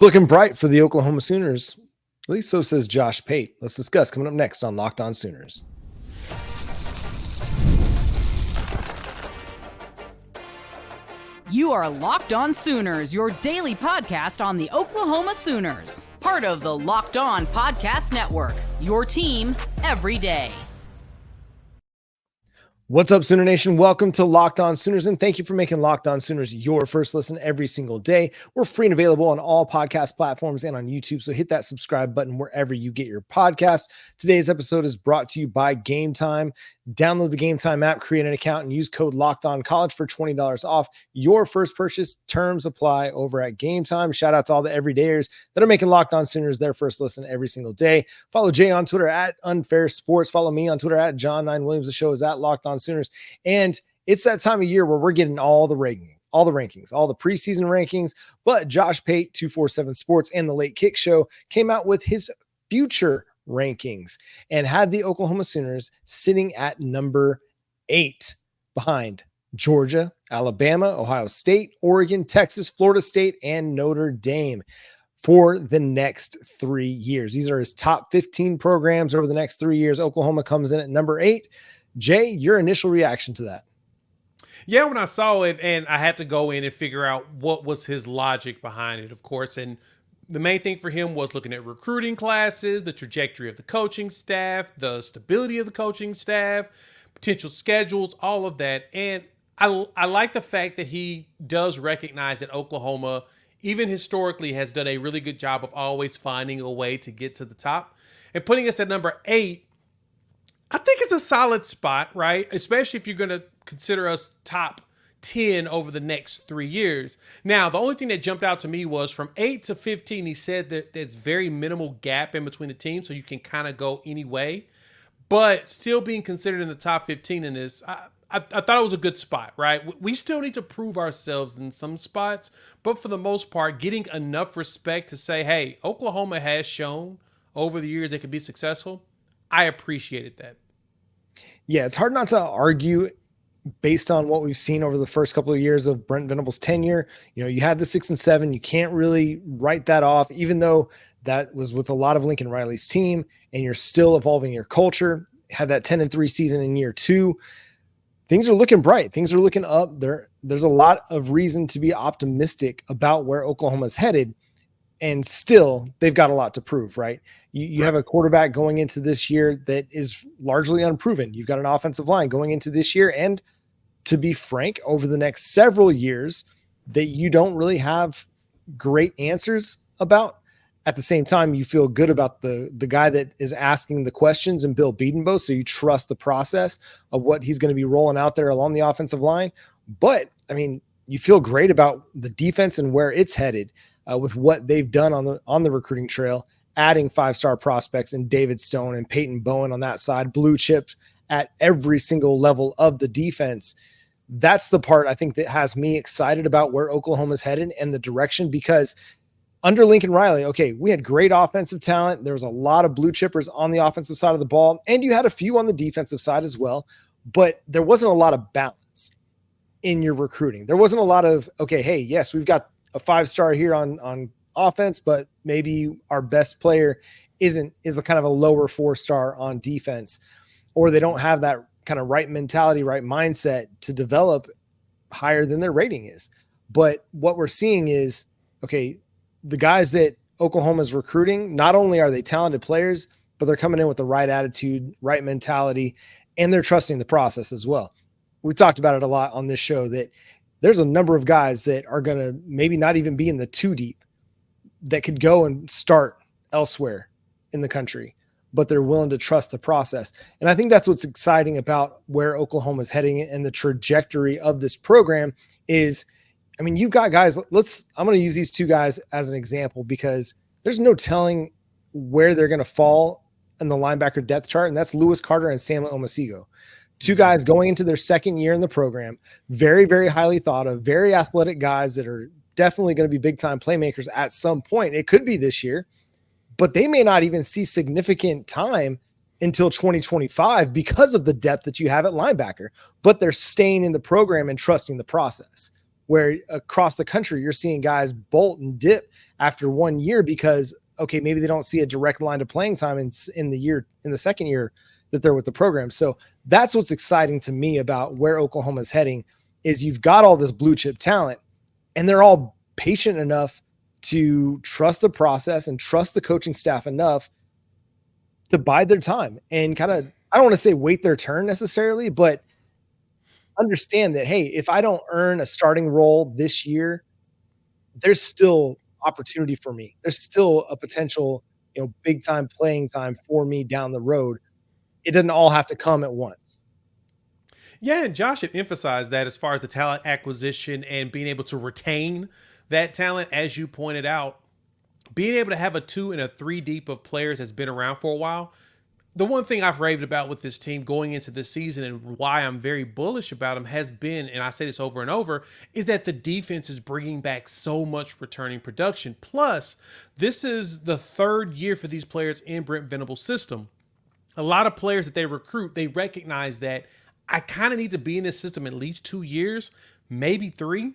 Looking bright for the Oklahoma Sooners. At least so says Josh Pate. Let's discuss coming up next on Locked On Sooners. You are Locked On Sooners, your daily podcast on the Oklahoma Sooners. Part of the Locked On Podcast Network, your team every day. What's up, Sooner Nation? Welcome to Locked On Sooners, and thank you for making Locked On Sooners your first listen every single day. We're free and available on all podcast platforms and on YouTube, so hit that subscribe button wherever you get your podcasts. Today's episode is brought to you by Gametime. Download the Gametime app, create an account, and use code LOCKEDONCollege for $20 off your first purchase. Terms apply over at Gametime. Shout out to all the everydayers that are making Locked On Sooners their first listen every single day. Follow Jay on Twitter at Unfair Sports. Follow me on Twitter at John9Williams. The show is at Locked On Sooners. And it's that time of year where we're getting all the rankings, all the preseason rankings. But Josh Pate, 247 Sports, and the Late Kick Show came out with his future rankings and had the Oklahoma Sooners sitting at number 8 behind Georgia, Alabama, Ohio State, Oregon, Texas, Florida State, and Notre Dame for the next 3 years. These are his top 15 programs over the next 3 years. Oklahoma comes in at number 8. Jay, your initial reaction to that? Yeah, when I saw it, and I had to go in and figure out what was his logic behind it, of course. And the main thing for him was looking at recruiting classes, the trajectory of the coaching staff, the stability of the coaching staff, potential schedules, all of that. And I like the fact that he does recognize that Oklahoma, even historically, has done a really good job of always finding a way to get to the top. And putting us at number 8, I think it's a solid spot, right? Especially if you're going to consider us top 10 over the next 3 years. Now, the only thing that jumped out to me was from 8 to 15, he said that there's very minimal gap in between the teams, so you can kind of go any way. But still being considered in the top 15 in this, I thought it was a good spot, right? We still need to prove ourselves in some spots, but for the most part, getting enough respect to say, hey, Oklahoma has shown over the years they could be successful. I appreciated that. Yeah, it's hard not to argue based on what we've seen over the first couple of years of Brent Venables' tenure. You know, you had the 6 and 7. You can't really write that off, even though that was with a lot of Lincoln Riley's team, and you're still evolving your culture. Had that 10 and 3 season in year 2. Things are looking bright. Things are looking up. There's a lot of reason to be optimistic about where Oklahoma's headed. And still, they've got a lot to prove, right? You have a quarterback going into this year that is largely unproven. You've got an offensive line going into this year, and to be frank, over the next several years that you don't really have great answers about. At the same time, you feel good about the guy that is asking the questions and Bill Bedenbaugh, so you trust the process of what he's going to be rolling out there along the offensive line. But, I mean, you feel great about the defense and where it's headed. With what they've done on the recruiting trail, adding 5-star prospects in David Stone and Peyton Bowen on that side, blue chip at every single level of the defense. That's the part I think that has me excited about where Oklahoma's headed and the direction, because under Lincoln Riley, okay, we had great offensive talent. There was a lot of blue chippers on the offensive side of the ball, and you had a few on the defensive side as well, but there wasn't a lot of balance in your recruiting. There wasn't a lot of, okay, hey, yes, we've got a 5-star here on offense, but maybe our best player is a kind of a lower 4-star on defense, or they don't have that kind of right mentality, right mindset to develop higher than their rating is. But what we're seeing is, okay, the guys that Oklahoma's recruiting, not only are they talented players, but they're coming in with the right attitude, right mentality, and they're trusting the process as well. We talked about it a lot on this show that there's a number of guys that are going to maybe not even be in the 2 deep that could go and start elsewhere in the country, but they're willing to trust the process. And I think that's what's exciting about where Oklahoma's heading and the trajectory of this program is, I mean, you've got guys, I'm going to use these 2 guys as an example because there's no telling where they're going to fall in the linebacker depth chart, and that's Lewis Carter and Samuel Omasigo. 2 guys going into their second year in the program, very, very highly thought of, very athletic guys that are definitely going to be big-time playmakers at some point. It could be this year, but they may not even see significant time until 2025 because of the depth that you have at linebacker, but they're staying in the program and trusting the process. where across the country, you're seeing guys bolt and dip after 1 year because, okay, maybe they don't see a direct line to playing time in the second year that they're with the program. So that's what's exciting to me about where Oklahoma's heading is you've got all this blue chip talent and they're all patient enough to trust the process and trust the coaching staff enough to bide their time and kind of, I don't want to say wait their turn necessarily, but understand that, hey, if I don't earn a starting role this year, there's still opportunity for me. There's still a potential, big time playing time for me down the road. It doesn't all have to come at once. Yeah, and Josh had emphasized that as far as the talent acquisition and being able to retain that talent, as you pointed out, being able to have a 2 and a 3 deep of players that's been around for a while. The one thing I've raved about with this team going into this season and why I'm very bullish about them has been, and I say this over and over, is that the defense is bringing back so much returning production. Plus, this is the 3rd year for these players in Brent Venables' system. A lot of players that they recruit, they recognize that I kind of need to be in this system at least 2 years, maybe 3,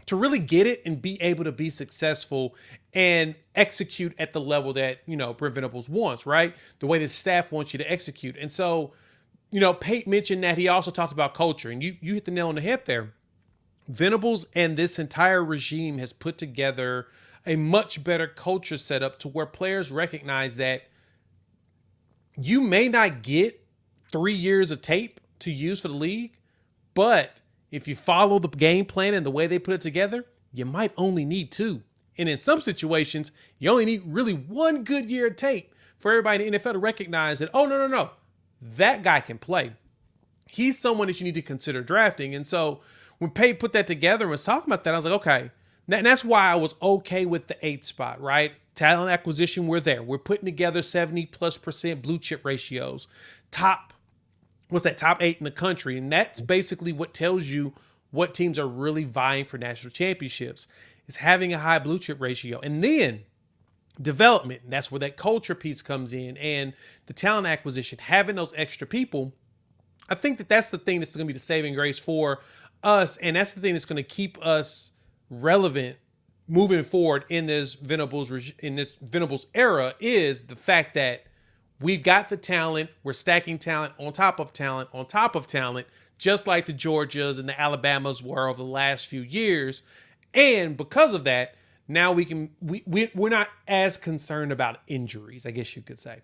to really get it and be able to be successful and execute at the level that, Brent Venables wants, right? The way the staff wants you to execute. And so, Pate mentioned that he also talked about culture, and you hit the nail on the head there. Venables and this entire regime has put together a much better culture setup to where players recognize that you may not get 3 years of tape to use for the league, but if you follow the game plan and the way they put it together, you might only need 2. And in some situations, you only need really 1 good year of tape for everybody in the NFL to recognize that, oh, no, that guy can play. He's someone that you need to consider drafting. And so when Pate put that together and was talking about that, I was like, okay. And that's why I was okay with the 8th spot, right? Talent acquisition, we're there. We're putting together 70+% blue chip ratios. Top 8 in the country. And that's basically what tells you what teams are really vying for national championships, is having a high blue chip ratio. And then development, and that's where that culture piece comes in, and the talent acquisition, having those extra people. I think that that's the thing that's going to be the saving grace for us. And that's the thing that's going to keep us relevant moving forward in this Venables era, is the fact that we've got the talent. We're stacking talent on top of talent on top of talent, just like the Georgias and the Alabamas were over the last few years. And because of that, now we're not as concerned about injuries, I guess you could say.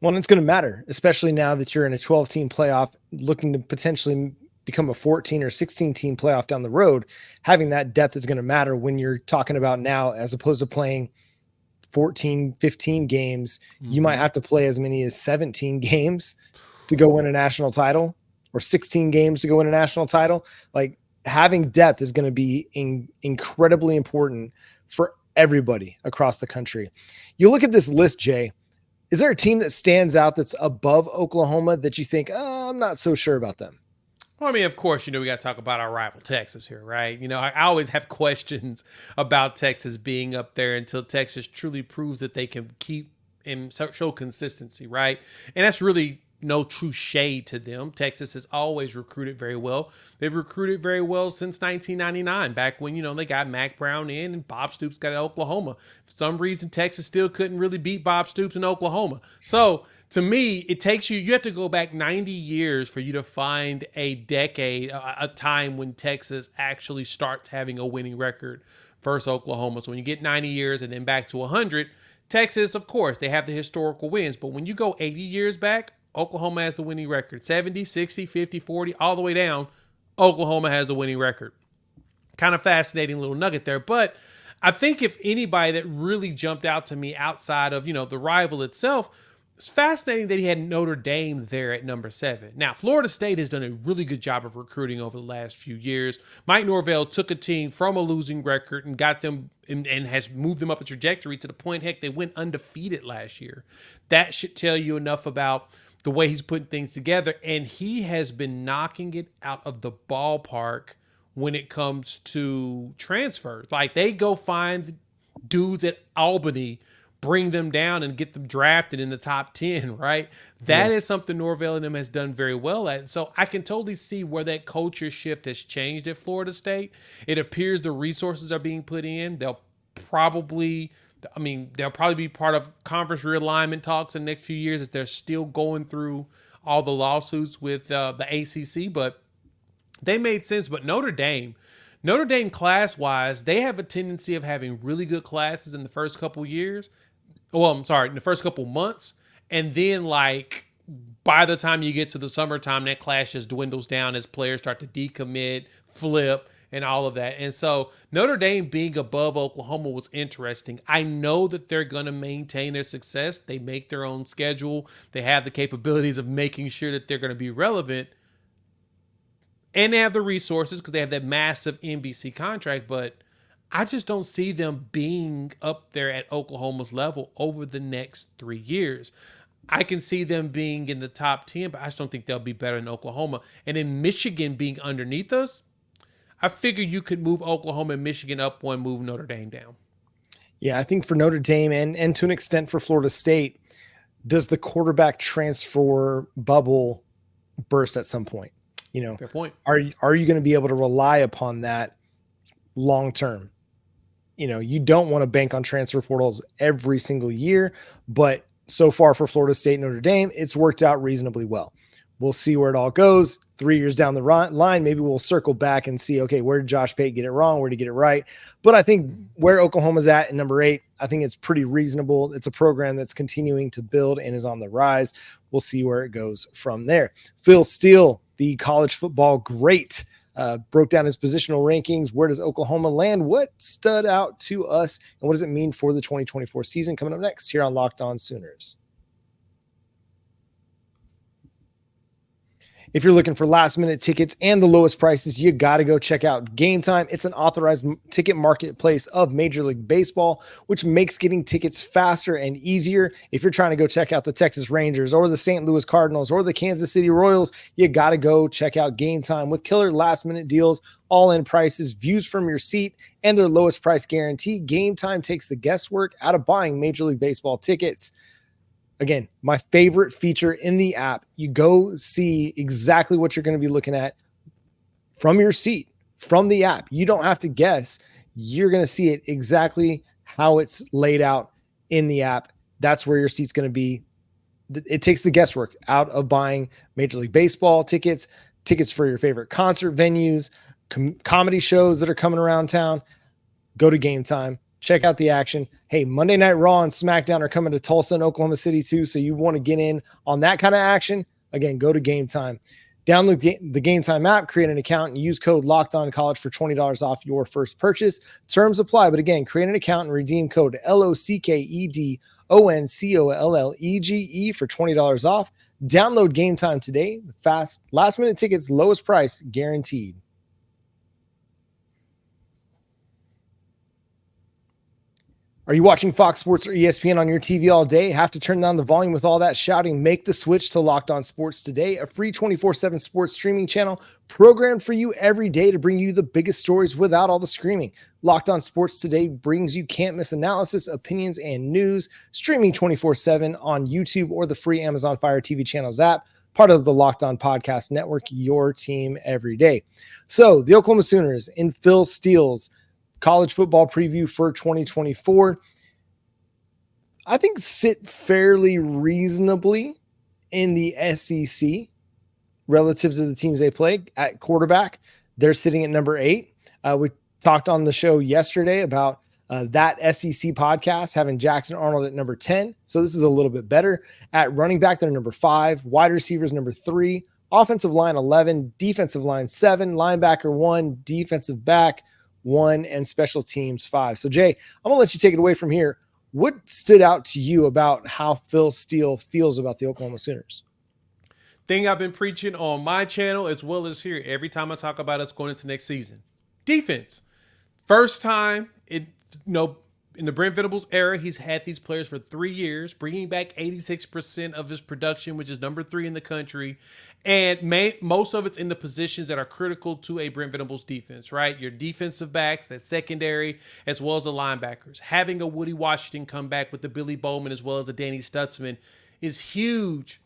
Well, and it's going to matter, especially now that you're in a 12-team playoff looking to potentially become a 14 or 16-team playoff down the road. Having that depth is going to matter when you're talking about now, as opposed to playing 14, 15 games. You might have to play as many as 17 games to go win a national title, or 16 games to go win a national title. Like, having depth is going to be incredibly important for everybody across the country. You look at this list, Jay, is there a team that stands out that's above Oklahoma that you think, I'm not so sure about them? Well, I mean, of course, we got to talk about our rival Texas here, right? I always have questions about Texas being up there until Texas truly proves that they can keep and show consistency, right? And that's really no true shade to them. Texas has always recruited very well. They've recruited very well since 1999, back when, they got Mac Brown in and Bob Stoops got at Oklahoma. For some reason, Texas still couldn't really beat Bob Stoops in Oklahoma. So to me, it takes you have to go back 90 years for you to find a decade, a time when Texas actually starts having a winning record versus Oklahoma. So when you get 90 years and then back to 100, Texas, of course, they have the historical wins. But when you go 80 years back, Oklahoma has the winning record. 70, 60, 50, 40, all the way down, Oklahoma has the winning record. Kind of fascinating little nugget there. But I think if anybody that really jumped out to me outside of, the rival itself, it's fascinating that he had Notre Dame there at number 7. Now, Florida State has done a really good job of recruiting over the last few years. Mike Norvell took a team from a losing record and got them and has moved them up a trajectory to the point, heck, they went undefeated last year. That should tell you enough about the way he's putting things together. And he has been knocking it out of the ballpark when it comes to transfers. Like, they go find dudes at Albany bring them down and get them drafted in the top 10, right? That is something Norvell and them has done very well at. So I can totally see where that culture shift has changed at Florida State. It appears the resources are being put in. They'll probably be part of conference realignment talks in the next few years as they're still going through all the lawsuits with the ACC, but they made sense. But Notre Dame class-wise, they have a tendency of having really good classes in the first couple years. In the first couple months. And then, like, by the time you get to the summertime, that class just dwindles down as players start to decommit, flip, and all of that. And so Notre Dame being above Oklahoma was interesting. I know that they're going to maintain their success. They make their own schedule. They have the capabilities of making sure that they're going to be relevant. And they have the resources because they have that massive NBC contract. But I just don't see them being up there at Oklahoma's level over the next 3 years. I can see them being in the top 10, but I just don't think they'll be better than Oklahoma. And in Michigan being underneath us, I figure you could move Oklahoma and Michigan up one, move Notre Dame down. Yeah, I think for Notre Dame and to an extent for Florida State, does the quarterback transfer bubble burst at some point? Fair point. Are you going to be able to rely upon that long term? You don't want to bank on transfer portals every single year, but so far for Florida State and Notre Dame, it's worked out reasonably well. We'll see where it all goes 3 years down the line. Maybe we'll circle back and see, okay, where did Josh Pate get it wrong? Where did he get it right? But I think where Oklahoma's at in number 8, I think it's pretty reasonable. It's a program that's continuing to build and is on the rise. We'll see where it goes from there. Phil Steele, the college football great, broke down his positional rankings. Where does Oklahoma land? What stood out to us? And what does it mean for the 2024 season? Coming up next here on Locked On Sooners. If you're looking for last-minute tickets and the lowest prices, you got to go check out Gametime. It's an authorized ticket marketplace of Major League Baseball, which makes getting tickets faster and easier. If you're trying to go check out the Texas Rangers or the St. Louis Cardinals or the Kansas City Royals, you got to go check out Gametime with killer last-minute deals, all-in prices, views from your seat, and their lowest price guarantee. Gametime takes the guesswork out of buying Major League Baseball tickets. Again, my favorite feature in the app, you go see exactly what you're going to be looking at from your seat, from the app. You don't have to guess. You're going to see it exactly how it's laid out in the app. That's where your seat's going to be. It takes the guesswork out of buying Major League Baseball tickets for your favorite concert venues, comedy shows that are coming around town. Go to Gametime. Check out the action. Hey, Monday Night Raw and SmackDown are coming to Tulsa and Oklahoma City too, so you want to get in on that kind of action? Again, go to Gametime. Download the Gametime app, create an account, and use code LOCKEDONCollege for $20 off your first purchase. Terms apply, but again, create an account and redeem code LOCKEDONCOLLEGE for $20 off. Download Gametime today. Fast, last-minute tickets, lowest price guaranteed. Are you watching Fox Sports or ESPN on your TV all day? Have to turn down the volume with all that shouting? Make the switch to Locked On Sports Today, a free 24/7 sports streaming channel programmed for you every day to bring you the biggest stories without all the screaming. Locked On Sports Today brings you can't-miss analysis, opinions, and news, streaming 24/7 on YouTube or the free Amazon Fire TV channels app, part of the Locked On Podcast Network, your team every day. So the Oklahoma Sooners in Phil Steele's college football preview for 2024, I think sit fairly reasonably in the SEC relative to the teams they play. At quarterback, they're sitting at number 8. We talked on the show yesterday about that SEC podcast having Jackson Arnold at number 10. So this is a little bit better. At running back, they're number 5. Wide receivers, number 3. Offensive line, 11. Defensive line, 7. Linebacker, 1. Defensive back, 1, and special teams 5. So Jay, I'm gonna let you take it away from here. What stood out to you about how Phil Steele feels about the Oklahoma Sooners? Thing I've been preaching on my channel as well as here every time I talk about us going into next season. Defense. First time in the Brent Venables era, he's had these players for 3 years, bringing back 86% of his production, which is number 3 in the country. And most of it's in the positions that are critical to a Brent Venables defense, right? Your defensive backs, that secondary, as well as the linebackers. Having a Woody Washington come back with the Billy Bowman as well as the Danny Stutzman is huge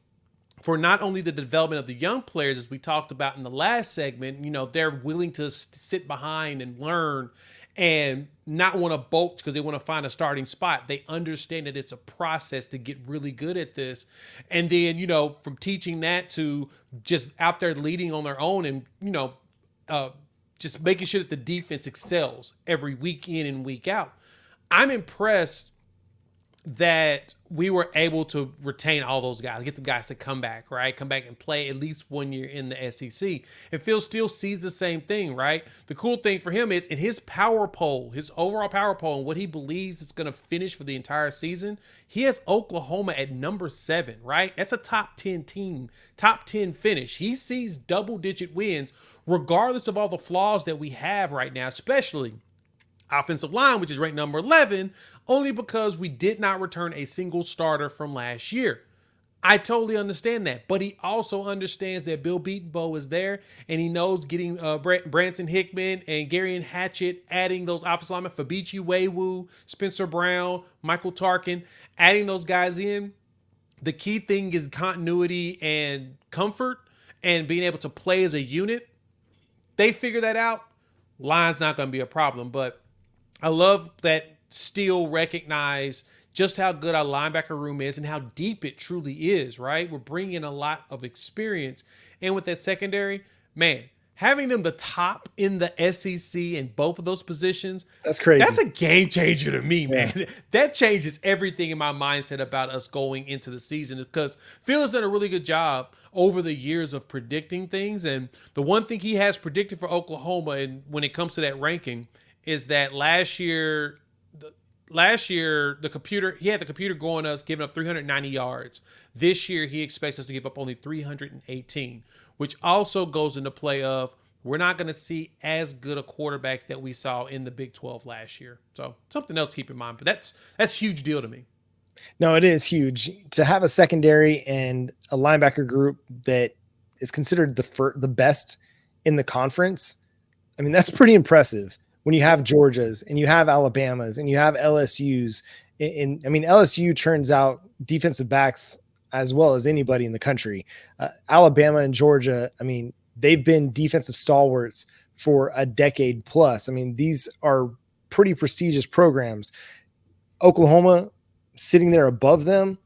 for not only the development of the young players, as we talked about in the last segment. They're willing to sit behind and learn and not want to bolt because they want to find a starting spot. They understand that it's a process to get really good at this. And then, from teaching that to just out there leading on their own and, just making sure that the defense excels every week in and week out. I'm impressed that we were able to retain all those guys, get the guys to come back, right? Come back and play at least 1 year in the SEC. And Phil Steele sees the same thing, right? The cool thing for him is in his power poll, his overall power poll, and what he believes is going to finish for the entire season, he has Oklahoma at number 7, right? That's a top 10 team, top 10 finish. He sees double-digit wins regardless of all the flaws that we have right now, especially offensive line, which is ranked number 11, only because we did not return a single starter from last year. I totally understand that, but he also understands that Bill Beatonbow is there, and he knows getting Branson Hickman and Garion Hatchett, adding those offensive linemen, Fabichi Wewu, Spencer Brown, Michael Tarkin, adding those guys in. The key thing is continuity and comfort and being able to play as a unit. They figure that out. Line's not going to be a problem, but I love that Steele recognized just how good our linebacker room is and how deep it truly is, right? We're bringing in a lot of experience. And with that secondary, man, having them the top in the SEC in both of those positions, that's crazy. That's a game changer to me, man. Yeah. That changes everything in my mindset about us going into the season, because Phil has done a really good job over the years of predicting things. And the one thing he has predicted for Oklahoma, and when it comes to that ranking, is that last year the computer going us giving up 390 yards. This year he expects us to give up only 318, which also goes into play of we're not going to see as good a quarterbacks that we saw in the Big 12 last year. So something else to keep in mind, but that's a huge deal to me. No, it is huge to have a secondary and a linebacker group that is considered the best in the conference. I mean, that's pretty impressive. When you have Georgia's and you have Alabama's and you have LSU's, LSU turns out defensive backs as well as anybody in the country. Alabama and Georgia, they've been defensive stalwarts for a decade plus. These are pretty prestigious programs. Oklahoma sitting there above them,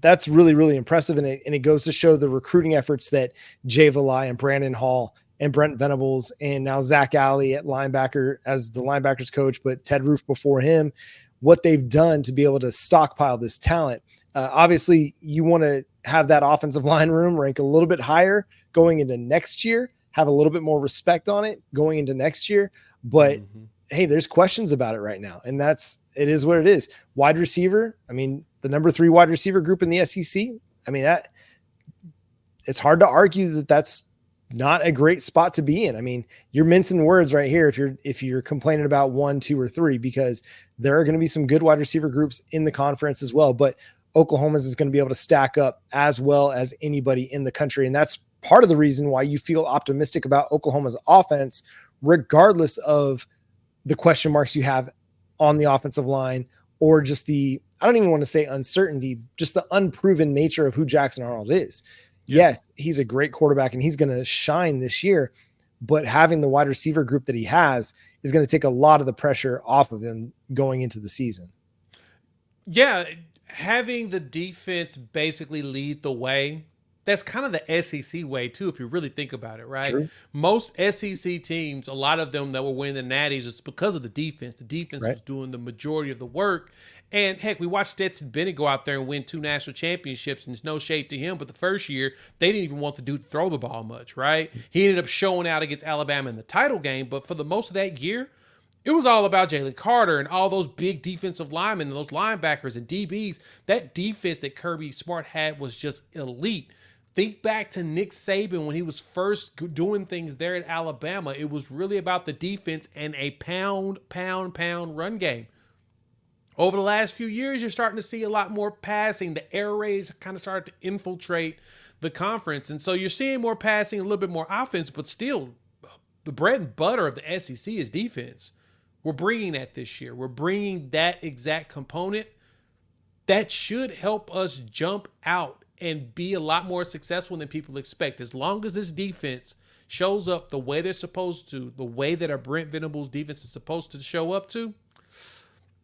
that's really, really impressive. And it goes to show the recruiting efforts that Jay Valai and Brandon Hall and Brent Venables, and now Zach Alley at linebacker as the linebackers coach, but Ted Roof before him, what they've done to be able to stockpile this talent. Obviously, you want to have that offensive line room rank a little bit higher going into next year, have a little bit more respect on it going into next year. But hey, there's questions about it right now, and it is what it is. Wide receiver, the number 3 wide receiver group in the SEC. It's hard to argue that that's not a great spot to be in. You're mincing words right here if you're complaining about 1, 2, or 3, because there are going to be some good wide receiver groups in the conference as well. But Oklahoma's is going to be able to stack up as well as anybody in the country. And that's part of the reason why you feel optimistic about Oklahoma's offense, regardless of the question marks you have on the offensive line, or just I don't even want to say uncertainty, just the unproven nature of who Jackson Arnold is. Yes, he's a great quarterback and he's going to shine this year, but having the wide receiver group that he has is going to take a lot of the pressure off of him going into the season. Yeah, having the defense basically lead the way, that's kind of the SEC way too, if you really think about it, right? True. Most SEC teams, a lot of them that were winning the Natties, is because of the defense. The defense was doing the majority of the work. And heck, we watched Stetson Bennett go out there and win 2 national championships, and it's no shade to him, but the first year, they didn't even want the dude to throw the ball much, right? He ended up showing out against Alabama in the title game, but for the most of that year, it was all about Jalen Carter and all those big defensive linemen and those linebackers and DBs. That defense that Kirby Smart had was just elite. Think back to Nick Saban when he was first doing things there at Alabama. It was really about the defense and a pound run game. Over the last few years, you're starting to see a lot more passing. The air raids kind of started to infiltrate the conference. And so you're seeing more passing, a little bit more offense, but still the bread and butter of the SEC is defense. We're bringing that this year. We're bringing that exact component that should help us jump out and be a lot more successful than people expect. As long as this defense shows up the way they're supposed to, the way that our Brent Venables defense is supposed to show up to,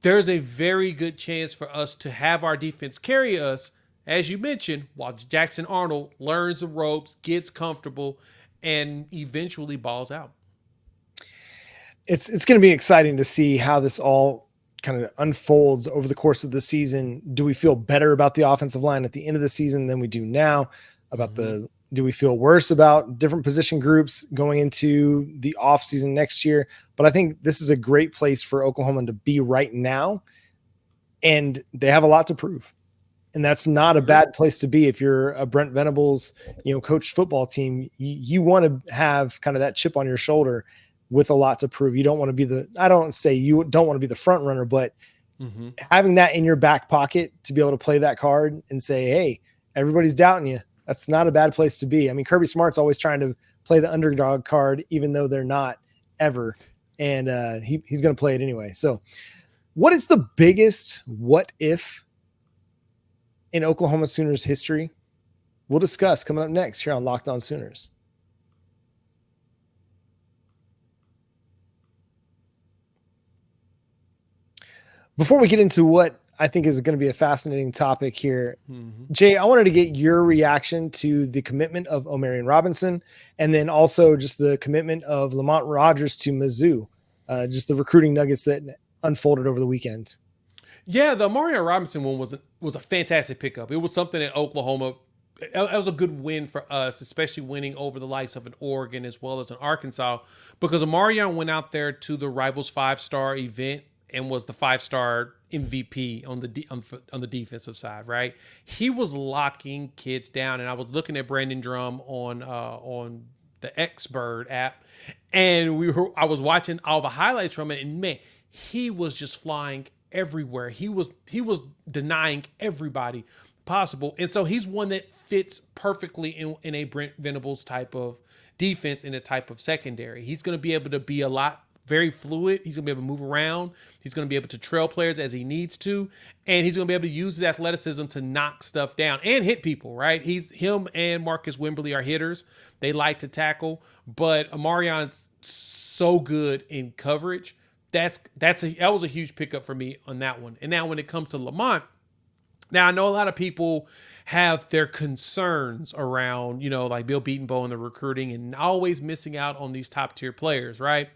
there's a very good chance for us to have our defense carry us, as you mentioned, while Jackson Arnold learns the ropes, gets comfortable, and eventually balls out. It's going to be exciting to see how this all kind of unfolds over the course of the season. Do we feel better about the offensive line at the end of the season than we do now? Do we feel worse about different position groups going into the off season next year? But I think this is a great place for Oklahoma to be right now. And they have a lot to prove. And that's not a bad place to be. If you're a Brent Venables, coached football team, you want to have kind of that chip on your shoulder with a lot to prove. You don't want to be I don't say you don't want to be the front runner, but having that in your back pocket to be able to play that card and say, hey, everybody's doubting you. That's not a bad place to be. I mean, Kirby Smart's always trying to play the underdog card, even though they're not ever. And he's going to play it anyway. So what is the biggest what if in Oklahoma Sooners history? We'll discuss coming up next here on Locked On Sooners. Before we get into what I think is going to be a fascinating topic here, Jay, I wanted to get your reaction to the commitment of Omarion Robinson, and then also just the commitment of Lamont Rogers to Mizzou, just the recruiting nuggets that unfolded over the weekend. Yeah, the Omarion Robinson one was a fantastic pickup. It was something that Oklahoma, it was a good win for us, especially winning over the likes of an Oregon as well as an Arkansas, because Omarion went out there to the Rivals 5-star event and was the 5-star MVP on the defensive side, right? He was locking kids down, and I was looking at Brandon Drum on the Xbird app, and I was watching all the highlights from it, and man, he was just flying everywhere. He was denying everybody possible, and so he's one that fits perfectly in a Brent Venables type of defense, in a type of secondary. He's going to be able to be very fluid. He's going to be able to move around. He's going to be able to trail players as he needs to. And he's going to be able to use his athleticism to knock stuff down and hit people, right? Him and Marcus Wimberly are hitters. They like to tackle, but Omarion's so good in coverage. That was a huge pickup for me on that one. And now when it comes to Lamont, now I know a lot of people have their concerns around, like Bill Beatonbow and the recruiting and always missing out on these top tier players, right?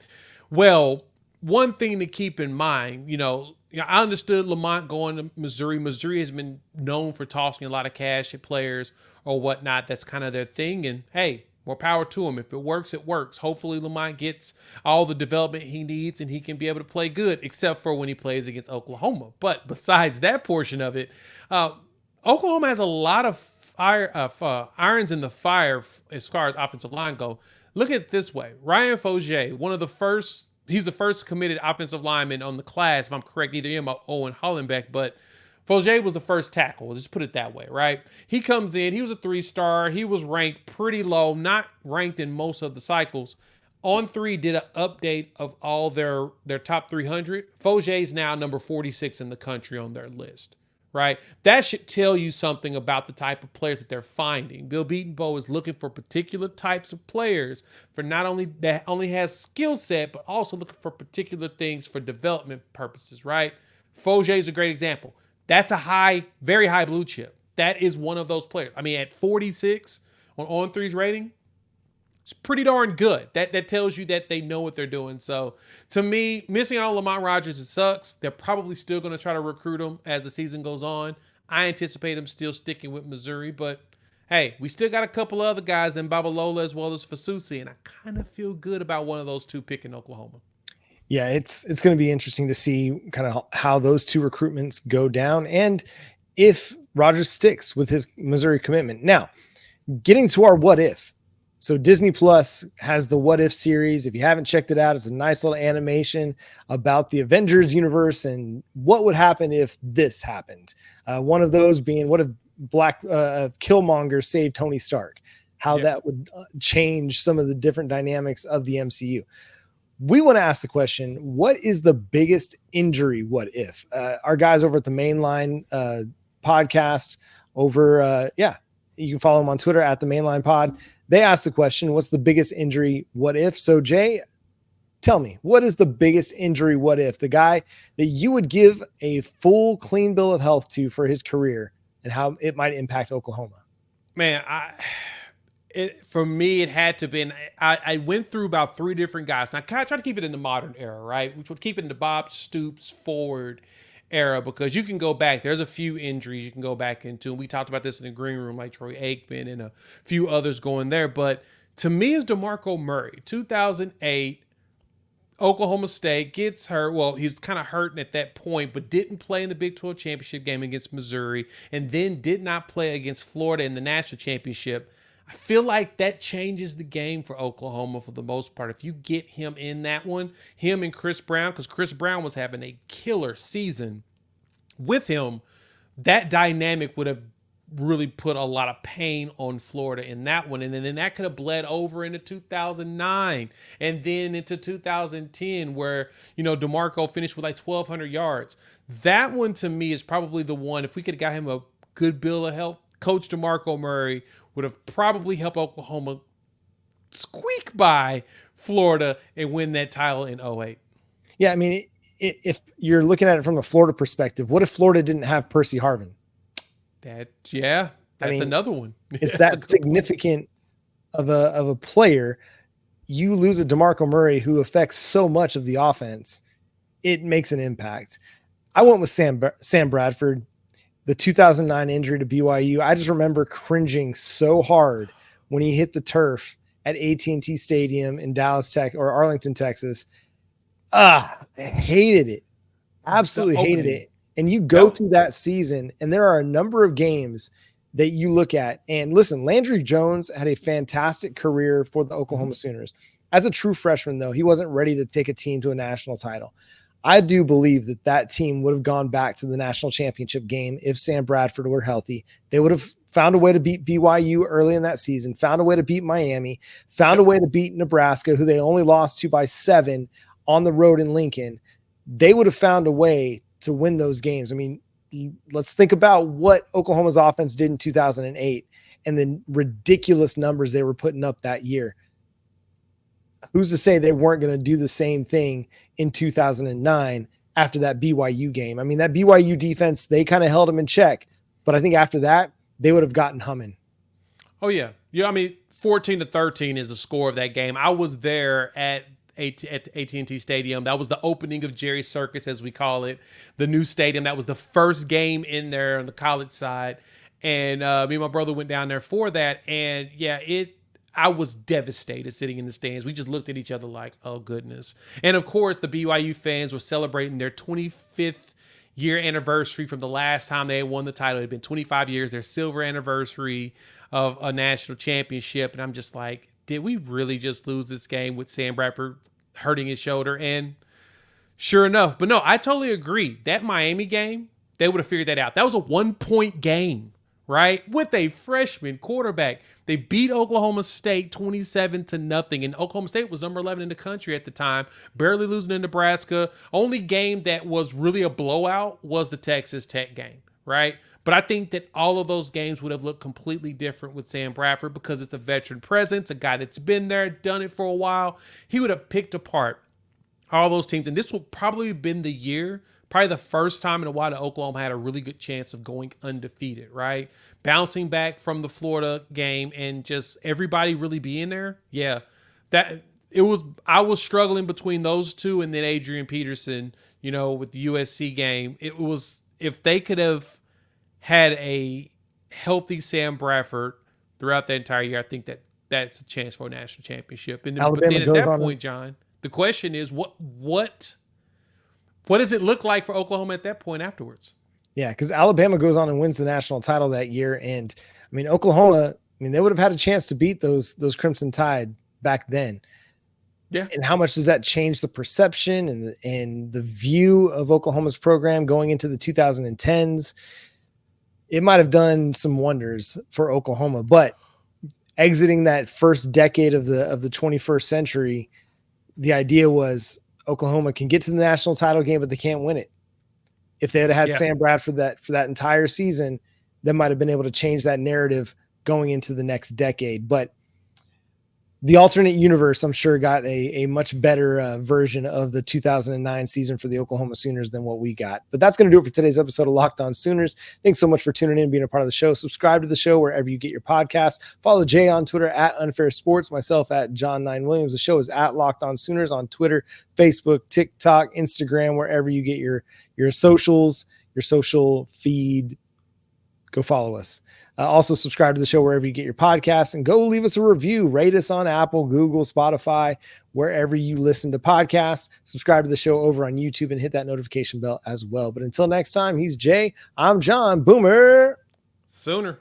Well, one thing to keep in mind, I understood Lamont going to Missouri. Missouri has been known for tossing a lot of cash at players or whatnot. That's kind of their thing. And hey, more power to him. If it works, it works. Hopefully Lamont gets all the development he needs and he can be able to play good, except for when he plays against Oklahoma. But besides that portion of it, Oklahoma has a lot of irons in the fire as far as offensive line go. Look at it this way. Ryan Fogier, he's the first committed offensive lineman on the class, if I'm correct, either him or Owen Hollenbeck, but Fogier was the first tackle. Let's just put it that way, right? He comes in, he was a 3-star. He was ranked pretty low, not ranked in most of the cycles. On3 did an update of all their top 300. Fogier's now number 46 in the country on their list. Right? That should tell you something about the type of players that they're finding. Bill Beatonbow is looking for particular types of players for not only that only has skill set, but also looking for particular things for development purposes, right? Fogier is a great example. That's a very high blue chip. That is one of those players. I mean, at 46 on 3's rating, it's pretty darn good. That tells you that they know what they're doing. So to me, missing out on Lamont Rogers, it sucks. They're probably still going to try to recruit him as the season goes on. I anticipate him still sticking with Missouri, but hey, we still got a couple other guys in Babalola as well as Fasusi, and I kind of feel good about one of those two picking Oklahoma. Yeah, it's going to be interesting to see kind of how those two recruitments go down and if Rogers sticks with his Missouri commitment. Now, getting to our what if. So Disney Plus has the What If series. If you haven't checked it out, it's a nice little animation about the Avengers universe and what would happen if this happened. One of those being, what if Killmonger saved Tony Stark? How that would change some of the different dynamics of the MCU. We want to ask the question, what is the biggest injury what if? Our guys over at the Mainline podcast over, you can follow them on Twitter at the Mainline Pod. They asked the question, what's the biggest injury what if? So Jay, tell me, what is the biggest injury what if? The guy that you would give a full clean bill of health to for his career and how it might impact Oklahoma. Man, for me, it had to be. I went through about 3 different guys. And I kind of try to keep it in the modern era, right? Which would keep it in the Bob Stoops forward era, because you can go back. There's a few injuries you can go back into. And we talked about this in the green room, like Troy Aikman and a few others going there. But to me, is DeMarco Murray. 2008, Oklahoma State gets hurt. Well, he's kind of hurting at that point, but didn't play in the Big 12 championship game against Missouri, and then did not play against Florida in the national championship. I feel like that changes the game for Oklahoma for the most part. If you get him in that one, him and Chris Brown, because Chris Brown was having a killer season with him, that dynamic would have really put a lot of pain on Florida in that one. And then that could have bled over into 2009 and then into 2010 where, DeMarco finished with like 1,200 yards. That one to me is probably the one, if we could have got him a good bill of health, Coach DeMarco Murray would have probably helped Oklahoma squeak by Florida and win that title in 2008. Yeah, I mean, if you're looking at it from a Florida perspective, what if Florida didn't have Percy Harvin? That's another one. It's that significant of a player. You lose a DeMarco Murray who affects so much of the offense. It makes an impact. I went with Sam Bradford. The 2009 injury to BYU, I just remember cringing so hard when he hit the turf at AT&T Stadium in Arlington, Texas. I hated it. Absolutely hated it. And you go through that season, and there are a number of games that you look at. And listen, Landry Jones had a fantastic career for the Oklahoma Sooners. As a true freshman, though, he wasn't ready to take a team to a national title. I do believe that team would have gone back to the national championship game if Sam Bradford were healthy. They would have found a way to beat BYU early in that season, found a way to beat Miami, found a way to beat Nebraska, who they only lost to by 7 on the road in Lincoln. They would have found a way to win those games. I mean, let's think about what Oklahoma's offense did in 2008 and the ridiculous numbers they were putting up that year. Who's to say they weren't going to do the same thing in 2009 after that BYU game? I mean, that BYU defense, they kind of held them in check, but I think after that, they would have gotten humming. Oh, yeah. Yeah, I mean, 14-13 is the score of that game. I was there at AT&T Stadium. That was the opening of Jerry Circus, as we call it, the new stadium. That was the first game in there on the college side. And me and my brother went down there for that. And, yeah, I was devastated sitting in the stands. We just looked at each other like, oh, goodness. And, of course, the BYU fans were celebrating their 25th year anniversary from the last time they had won the title. It had been 25 years, their silver anniversary of a national championship. And I'm just like, did we really just lose this game with Sam Bradford hurting his shoulder? And sure enough. But, no, I totally agree. That Miami game, they would have figured that out. That was a 1-point game, right, with a freshman quarterback. They beat Oklahoma State 27-0, and Oklahoma State was number 11 in the country at the time, barely losing to Nebraska. Only game that was really a blowout was the Texas Tech game, right? But I think that all of those games would have looked completely different with Sam Bradford because it's a veteran presence, a guy that's been there, done it for a while. He would have picked apart all those teams, and this will probably have been the year, probably the first time in a while that Oklahoma had a really good chance of going undefeated, right? Bouncing back from the Florida game and just everybody really being there. Yeah, I was struggling between those two and then Adrian Peterson, with the USC game. It was, if they could have had a healthy Sam Bradford throughout the entire year, I think that's a chance for a national championship. And but then at that point, John, the question is what does it look like for Oklahoma at that point afterwards? Yeah, because Alabama goes on and wins the national title that year. And I mean, Oklahoma, I mean, they would have had a chance to beat those Crimson Tide back then. Yeah. And how much does that change the perception and the view of Oklahoma's program going into the 2010s? It might have done some wonders for Oklahoma, but exiting that first decade of the 21st century, the idea was Oklahoma can get to the national title game, but they can't win it. If they had Sam Bradford for that entire season, they might have been able to change that narrative going into the next decade. But the alternate universe, I'm sure, got a much better version of the 2009 season for the Oklahoma Sooners than what we got. But that's going to do it for today's episode of Locked On Sooners. Thanks so much for tuning in and being a part of the show. Subscribe to the show wherever you get your podcasts. Follow Jay on Twitter at Unfair Sports, myself at John9Williams. The show is at Locked On Sooners on Twitter, Facebook, TikTok, Instagram, wherever you get your socials, your social feed. Go follow us. Also subscribe to the show wherever you get your podcasts, and go leave us a review. Rate us on Apple, Google, Spotify, wherever you listen to podcasts. Subscribe to the show over on YouTube and hit that notification bell as well. But until next time, he's Jay. I'm John. Boomer. Sooner.